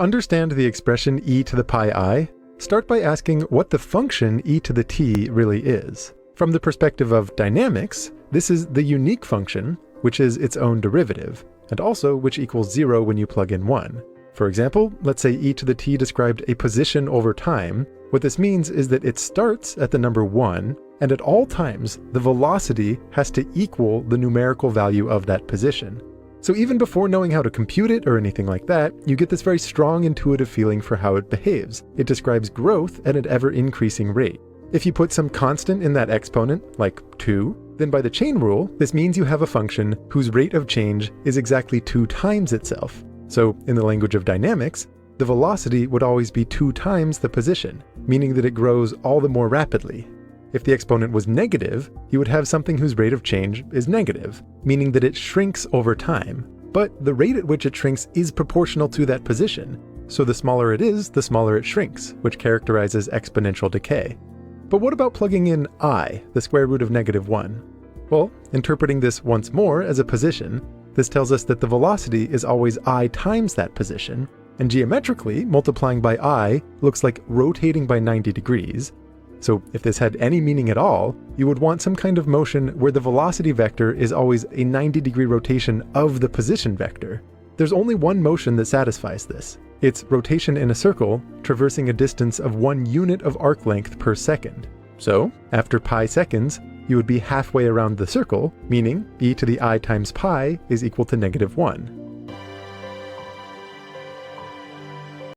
To understand the expression e to the pi I, start by asking what the function e to the t really is. From the perspective of dynamics, this is the unique function, which is its own derivative, and also which equals 0 when you plug in 1. For example, let's say e to the t described a position over time. What this means is that it starts at the number 1, and at all times, the velocity has to equal the numerical value of that position. So even before knowing how to compute it or anything like that, you get this very strong intuitive feeling for how it behaves. It describes growth at an ever-increasing rate. If you put some constant in that exponent, like 2, then by the chain rule, this means you have a function whose rate of change is exactly 2 times itself. So in the language of dynamics, the velocity would always be 2 times the position, meaning that it grows all the more rapidly. If the exponent was negative, you would have something whose rate of change is negative, meaning that it shrinks over time. But the rate at which it shrinks is proportional to that position, so the smaller it is, the smaller it shrinks, which characterizes exponential decay. But what about plugging in I, the square root of -1? Well, interpreting this once more as a position, this tells us that the velocity is always I times that position, and geometrically, multiplying by I looks like rotating by 90 degrees. So if this had any meaning at all, you would want some kind of motion where the velocity vector is always a 90-degree rotation of the position vector. There's only one motion that satisfies this. It's rotation in a circle, traversing a distance of 1 unit of arc length per second. So, after pi seconds, you would be halfway around the circle, meaning e to the I times pi is equal to -1.